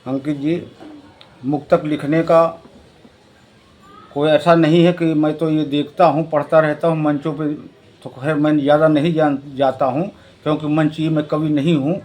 अंकित जी, मुक्तक लिखने का कोई ऐसा नहीं है कि मैं तो ये देखता हूँ, पढ़ता रहता हूँ मंचों पे, तो खैर मैं ज़्यादा नहीं जाता हूँ, क्योंकि मंचीय मैं कवि नहीं हूँ।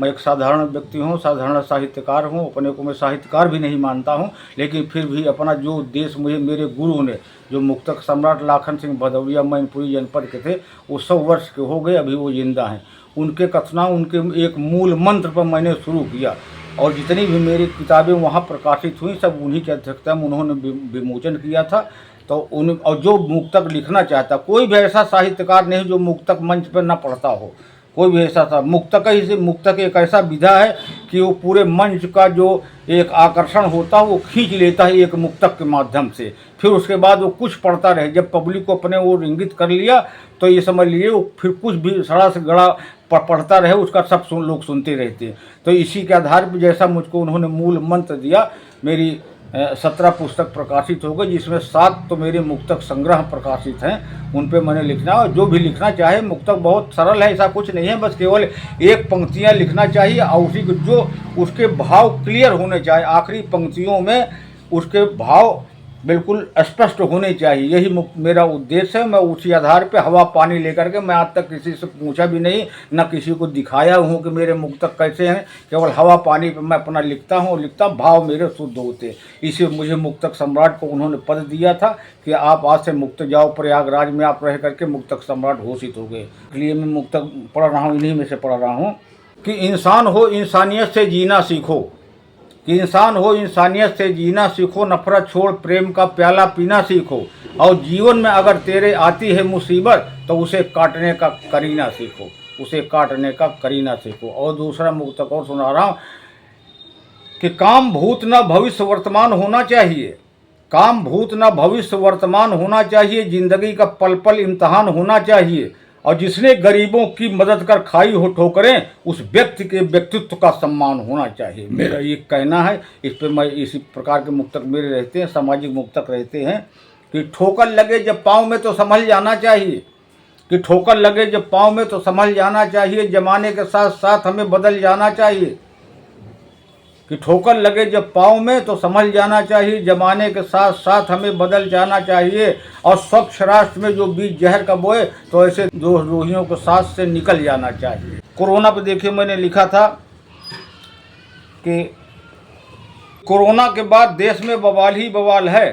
मैं एक साधारण व्यक्ति हूँ, साधारण साहित्यकार हूँ। अपने को मैं साहित्यकार भी नहीं मानता हूँ, लेकिन फिर भी अपना जो उद्देश्य मुझे मेरे गुरु ने, जो मुक्तक सम्राट लाखन सिंह भदौरिया मैनपुरी जनपद के थे, वो 100 वर्ष के हो गए, अभी वो जिंदा हैं। उनके कथना, उनके एक मूल मंत्र पर मैंने शुरू किया, और जितनी भी मेरी किताबें वहाँ प्रकाशित हुई सब उन्हीं की अध्यक्षता में उन्होंने विमोचन किया था। तो उन, और जो मुक्तक लिखना चाहता, कोई भी ऐसा साहित्यकार नहीं जो मुक्तक मंच पर ना पढ़ता हो, कोई भी ऐसा था। मुक्तक ही से, मुक्तक एक ऐसा विधा है कि वो पूरे मंच का जो एक आकर्षण होता है वो खींच लेता है एक मुक्तक के माध्यम से। फिर उसके बाद वो कुछ पढ़ता रहे, जब पब्लिक को अपने वो इंगित कर लिया तो ये समझ लिए वो फिर कुछ भी सड़ा से गड़ा पढ़ता रहे, उसका सब लोग सुनते रहते। तो इसी के आधार पर जैसा मुझको उन्होंने मूल मंत्र दिया, मेरी 17 पुस्तक प्रकाशित हो गई, जिसमें 7 तो मेरे मुक्तक संग्रह प्रकाशित हैं। उन पे मैंने लिखना, और जो भी लिखना चाहे, मुक्तक बहुत सरल है, ऐसा कुछ नहीं है, बस केवल एक पंक्तियाँ लिखना चाहिए, और उसी को जो उसके भाव क्लियर होने चाहिए, आखिरी पंक्तियों में उसके भाव बिल्कुल स्पष्ट होने चाहिए। यही मेरा उद्देश्य है। मैं उसी आधार पे हवा पानी लेकर के, मैं आज तक किसी से पूछा भी नहीं, न किसी को दिखाया हूँ कि मेरे मुक्तक कैसे हैं। केवल हवा पानी पे मैं अपना लिखता हूँ, और लिखता भाव मेरे शुद्ध होते। इसी मुझे मुक्तक सम्राट को उन्होंने पद दिया था कि आप आज से मुक्त जाओ, प्रयागराज में आप रह करके मुक्तक सम्राट घोषित हो गए। इसलिए मैं मुक्तक पढ़ रहा हूँ, इन्हीं में से पढ़ रहा हूँ कि इंसान हो इंसानियत से जीना सीखो, कि इंसान हो इंसानियत से जीना सीखो, नफरत छोड़ प्रेम का प्याला पीना सीखो, और जीवन में अगर तेरे आती है मुसीबत तो उसे काटने का करीना सीखो, उसे काटने का करीना सीखो। और दूसरा मुक्तक और सुना रहा हूँ कि काम भूत न भविष्य वर्तमान होना चाहिए, काम भूत न भविष्य वर्तमान होना चाहिए, जिंदगी का पल पल इम्तहान होना चाहिए, और जिसने गरीबों की मदद कर खाई हो ठोकरें, उस व्यक्ति के व्यक्तित्व का सम्मान होना चाहिए। मेरा ये कहना है। इस पे मैं इसी प्रकार के मुक्तक मेरे रहते हैं, सामाजिक मुक्तक रहते हैं कि ठोकर लगे जब पाँव में तो संभल जाना चाहिए, कि ठोकर लगे जब पाँव में तो संभल जाना चाहिए, जमाने के साथ साथ हमें बदल जाना चाहिए, कि ठोकर लगे जब पाँव में तो संभल जाना चाहिए, जमाने के साथ साथ हमें बदल जाना चाहिए, और स्वच्छ राष्ट्र में जो बीज जहर का बोए तो ऐसे द्रोहियों को साथ से निकल जाना चाहिए। कोरोना पे देखिए, मैंने लिखा था कि कोरोना के बाद देश में बवाल ही बवाल है,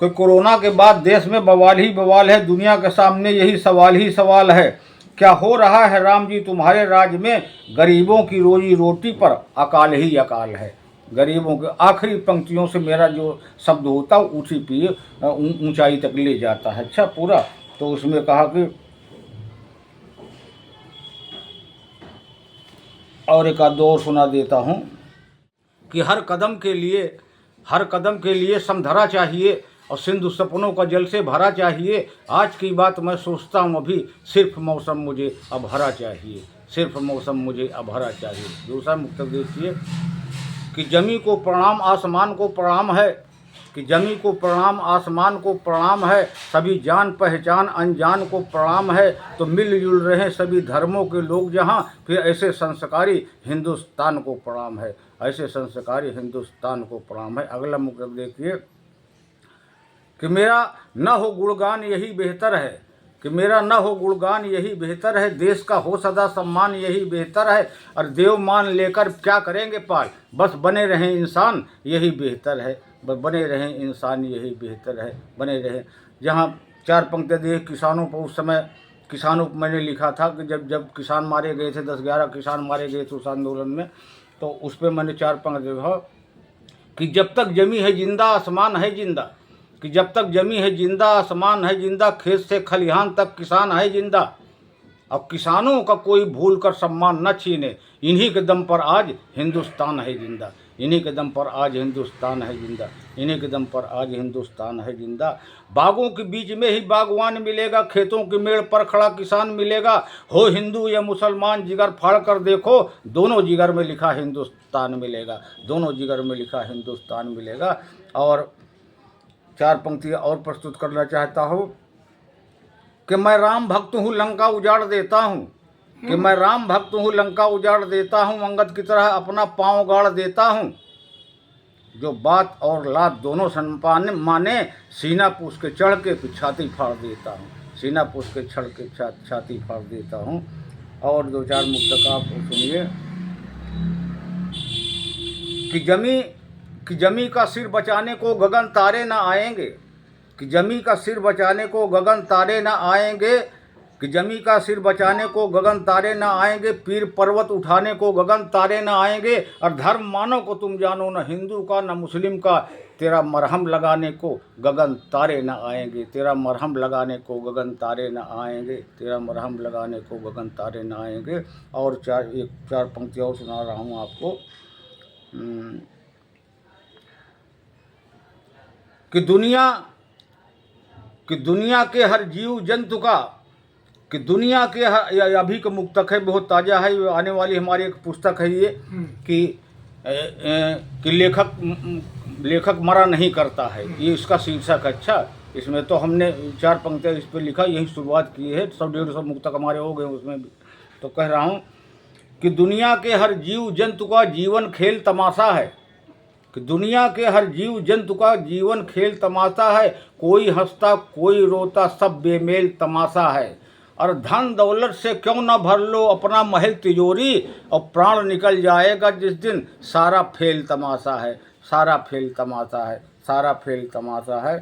कि कोरोना के बाद देश में बवाल ही बवाल है, दुनिया के सामने यही सवाल ही सवाल है, क्या हो रहा है राम जी तुम्हारे राज में, गरीबों की रोजी रोटी पर अकाल ही अकाल है। गरीबों के आखिरी पंक्तियों से मेरा जो शब्द होता है ऊँची पे ऊंचाई तक ले जाता है। अच्छा पूरा, तो उसमें कहा कि और एक आध दो और सुना देता हूँ कि हर कदम के लिए समधरा चाहिए, और सिंधु सपनों का जल से भरा चाहिए, आज की बात मैं सोचता हूँ अभी, सिर्फ मौसम मुझे अब हरा चाहिए, सिर्फ मौसम मुझे अब हरा चाहिए। दूसरा मुक्तक देखिए कि जमी को प्रणाम आसमान को प्रणाम है, कि जमी को प्रणाम आसमान को प्रणाम है, सभी जान पहचान अनजान को प्रणाम है, तो मिलजुल रहे सभी धर्मों के लोग जहाँ, फिर ऐसे संस्कारी हिंदुस्तान को प्रणाम है, ऐसे संस्कारी हिंदुस्तान को प्रणाम है। अगला मुक्तक देखिए कि मेरा न हो गुणगान यही बेहतर है, कि मेरा न हो गुणगान यही बेहतर है, देश का हो सदा सम्मान यही बेहतर है, और देव मान लेकर क्या करेंगे पाल, बस बने रहें इंसान यही बेहतर है, बस बने रहें इंसान यही बेहतर है, बने रहें। जहाँ 4 पंक्तियाँ देख किसानों पर, उस समय किसानों पर मैंने लिखा था कि जब किसान मारे गए थे, 10-11 किसान मारे गए थे उस आंदोलन में, तो उस पर मैंने 4 पंक्ति देखा कि जब तक जमी है जिंदा आसमान है जिंदा, कि जब तक जमी है जिंदा आसमान है जिंदा, खेत से खलिहान तक किसान है जिंदा, अब किसानों का कोई भूल कर सम्मान न छीने, इन्हीं के दम पर आज हिंदुस्तान है जिंदा, इन्हीं के दम पर आज हिंदुस्तान है जिंदा, इन्हीं के दम पर आज हिंदुस्तान है जिंदा। बागों के बीच में ही बागवान मिलेगा, खेतों की मेड़ पर खड़ा किसान मिलेगा, हो हिंदू या मुसलमान जिगर फाड़ कर देखो, दोनों जिगर में लिखा हिंदुस्तान मिलेगा, दोनों जिगर में लिखा हिंदुस्तान मिलेगा। और 4 पंक्तियाँ और प्रस्तुत करना चाहता हूँ कि मैं राम भक्त हूँ लंका उजाड़ देता हूँ, कि मैं राम भक्त हूँ, लंका उजाड़ देता हूँ, अंगद की तरह अपना पाँव गाड़ देता हूँ। जो बात और लात दोनों संपाने माने, सीना पूछ के चढ़ के फिर छाती फाड़ देता हूँ, सीना पूछ के चढ़ के छाती फाड़ देता हूँ। और दो चार मुक्तक आप सुनिए कि जमी का सिर बचाने को गगन तारे न आएंगे, कि जमी का सिर बचाने को गगन तारे न आएंगे, कि जमी का सिर बचाने को गगन तारे न आएंगे, पीर पर्वत उठाने को गगन तारे न आएंगे, और धर्म मानो को तुम जानो, न हिंदू का न मुस्लिम का, तेरा मरहम लगाने को गगन तारे न आएंगे, तेरा मरहम लगाने को गगन तारे न आएंगे, तेरा मरहम लगाने को गगन तारे न आएंगे। और चार पंक्तियाँ और सुना रहा हूँ आपको। कि दुनिया के हर जीव जंतु का, कि दुनिया के हर, अभी का मुक्तक है, बहुत ताज़ा है, आने वाली हमारी एक पुस्तक है ये, कि लेखक मरा नहीं करता है, ये इसका शीर्षक। अच्छा, इसमें तो हमने 4 पंक्तियाँ इस पर लिखा, यही शुरुआत की है, 100-150 मुक्तक हमारे हो गए उसमें भी। तो कह रहा हूँ कि दुनिया के हर जीव जंतु का जीवन खेल तमाशा है, कि दुनिया के हर जीव जंतु का जीवन खेल तमाशा है, कोई हंसता कोई रोता सब बेमेल तमाशा है। और धन दौलत से क्यों ना भर लो अपना महल तिजोरी, और प्राण निकल जाएगा जिस दिन सारा फेल तमाशा है, सारा फेल तमाशा है, सारा फेल तमाशा है।